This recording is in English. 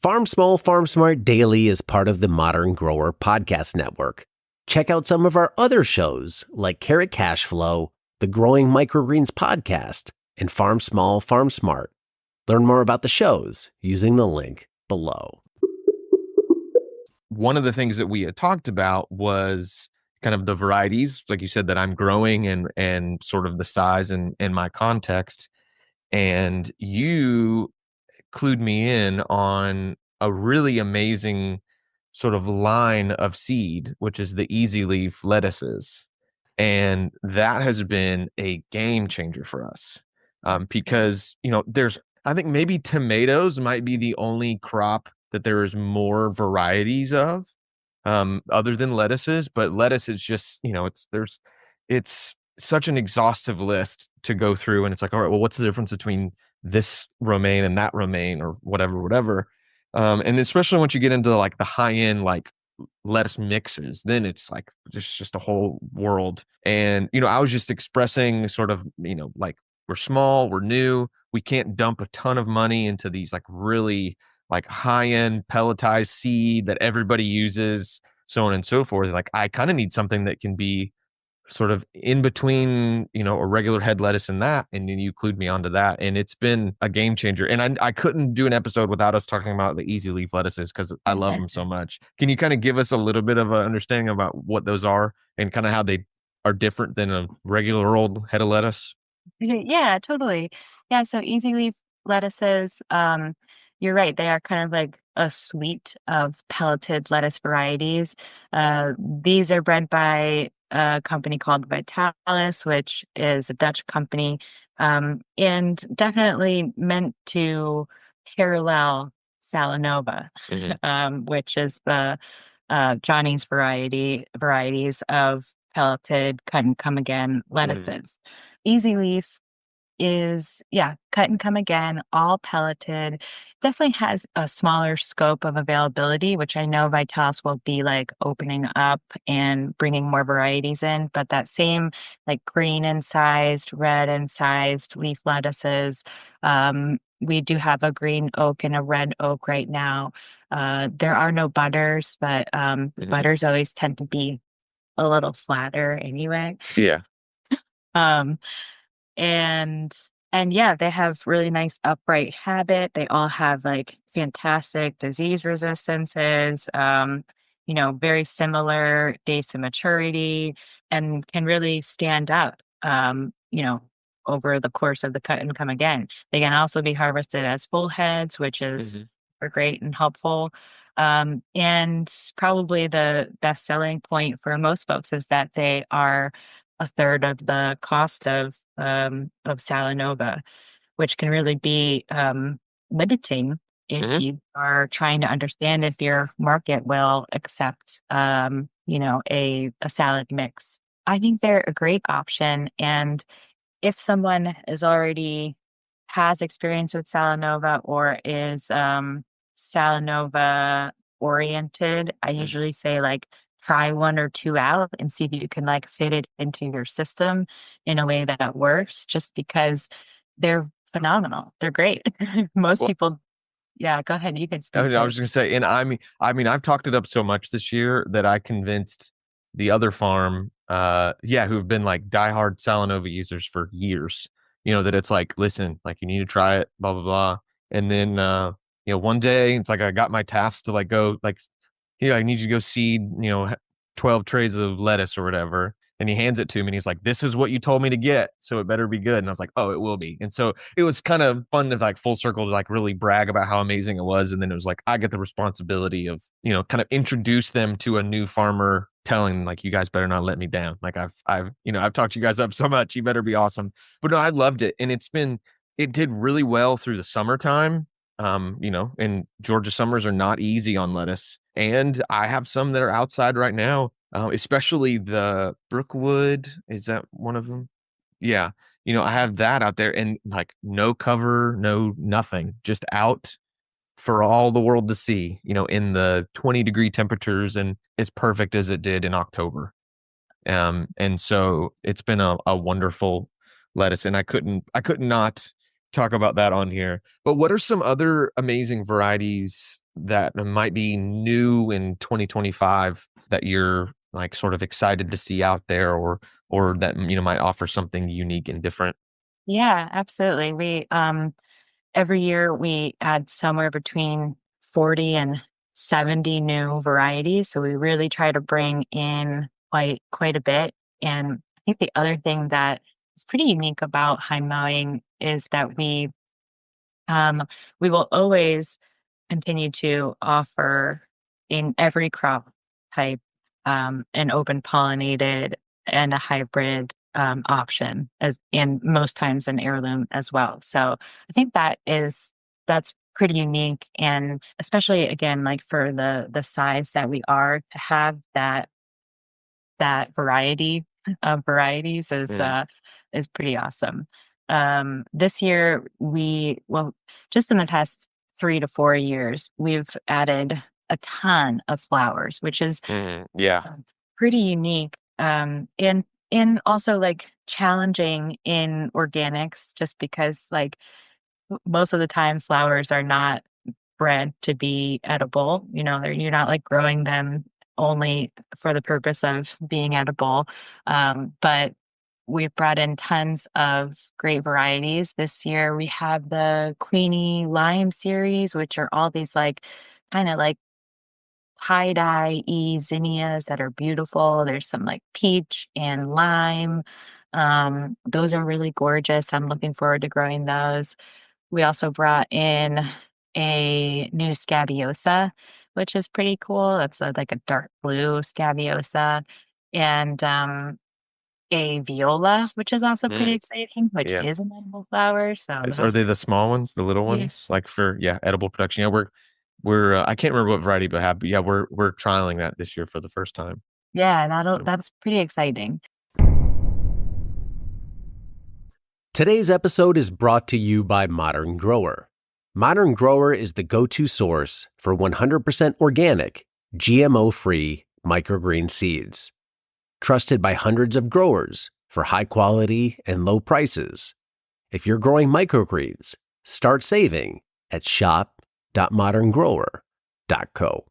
Farm Small, Farm Smart Daily is part of the Modern Grower Podcast Network. Check out some of our other shows like Carrot Cash Flow, the Growing Microgreens Podcast, and Farm Small, Farm Smart. Learn more about the shows using the link below. One of the things that we had talked about was kind of the varieties, like you said, that I'm growing and sort of the size and my context. And you clued me in on a really amazing sort of line of seed, which is the EasyLeaf lettuces. And that has been a game changer for us because, I think maybe tomatoes might be the only crop that there is more varieties of other than lettuces. But lettuce is just, it's such an exhaustive list to go through. And it's like, all right, well, what's the difference between this romaine and that romaine or whatever. And especially once you get into like the high end, like lettuce mixes, then it's like just a whole world. And, I was just expressing sort of, like we're small, we're new, we can't dump a ton of money into these like really like high end pelletized seed that everybody uses, so on and so forth. Like I kind of need something that can be sort of in between, a regular head lettuce and that. And then you clued me onto that. And it's been a game changer. And I couldn't do an episode without us talking about the EasyLeaf lettuces because I love them so much. Can you kind of give us a little bit of an understanding about what those are and kind of how they are different than a regular old head of lettuce? Yeah, totally. Yeah, so EasyLeaf lettuces, you're right. They are kind of like a suite of pelleted lettuce varieties. These are bred by a company called Vitalis, which is a Dutch company, and definitely meant to parallel Salanova, which is the Johnny's varieties of pelleted cut and come again lettuces. EasyLeaf is, yeah, cut and come again, all pelleted. Definitely has a smaller scope of availability, which I know Vitalis will be like opening up and bringing more varieties in. But that same like green incised, red incised leaf lettuces. We do have a green oak and a red oak right now. There are no butters, but butters always tend to be a little flatter anyway. Yeah. Um, and and yeah, they have really nice upright habit. They all have like fantastic disease resistances, very similar days to maturity and can really stand up, over the course of the cut and come again. They can also be harvested as full heads, which is super great and helpful. And probably the best selling point for most folks is that they are a third of the cost of Salanova, which can really be limiting if you are trying to understand if your market will accept, a salad mix. I think they're a great option. And if someone is already has experience with Salanova or is Salanova oriented, I usually say like try one or two out and see if you can like fit it into your system in a way that works, just because they're phenomenal. They're great. Most people, yeah, go ahead. You can speak. I was just gonna say, and I mean, I've talked it up so much this year that I convinced the other farm, who have been like diehard Salanova users for years, that it's like, listen, like you need to try it, blah, blah, blah. And then, one day it's like, I got my task to like go like, I need you to go seed, 12 trays of lettuce or whatever. And he hands it to me and he's like, this is what you told me to get. So it better be good. And I was like, oh, it will be. And so it was kind of fun to like full circle to like really brag about how amazing it was. And then it was like, I get the responsibility of, kind of introduce them to a new farmer, telling them like, you guys better not let me down. Like I've talked you guys up so much. You better be awesome. But no, I loved it. And it did really well through the summertime. And Georgia summers are not easy on lettuce. And I have some that are outside right now, especially the Brookwood. Is that one of them? Yeah. I have that out there and like no cover, no nothing, just out for all the world to see, in the 20-degree temperatures, and as perfect as it did in October. And so it's been a wonderful lettuce, and I could not talk about that on here. But what are some other amazing varieties that might be new in 2025 that you're like sort of excited to see out there, or that might offer something unique and different? Yeah, absolutely. We every year we add somewhere between 40 and 70 new varieties. So we really try to bring in quite a bit. And I think the other thing that is pretty unique about high mowing is that we will always continue to offer in every crop type an open pollinated and a hybrid option, as and most times an heirloom as well. So I think that's pretty unique, and especially again like for the size that we are, to have that variety of varieties Mm, is pretty awesome. This year well, just in the past 3 to 4 years, we've added a ton of flowers, which is yeah. pretty unique. And also like challenging in organics, just because like most of the time flowers are not bred to be edible. You're not like growing them only for the purpose of being edible. But we've brought in tons of great varieties. This year we have the Queenie Lime series, which are all these like kind of like tie-dye zinnias that are beautiful. There's some like peach and lime. Those are really gorgeous. I'm looking forward to growing those. We also brought in a new scabiosa, which is pretty cool. That's like a dark blue scabiosa, and a viola, which is also pretty Mm, exciting, which yeah. is an edible flower. So Are those, they the small ones, the little yeah, ones, like for edible production? Yeah, we're I can't remember what variety we have, but yeah, we're trialing that this year for the first time. yeah, So that's pretty exciting. Today's episode is brought to you by Modern Grower. Modern Grower is the go-to source for 100% organic, GMO-free microgreen seeds. Trusted by hundreds of growers for high quality and low prices. If you're growing microgreens, start saving at shop.moderngrower.co.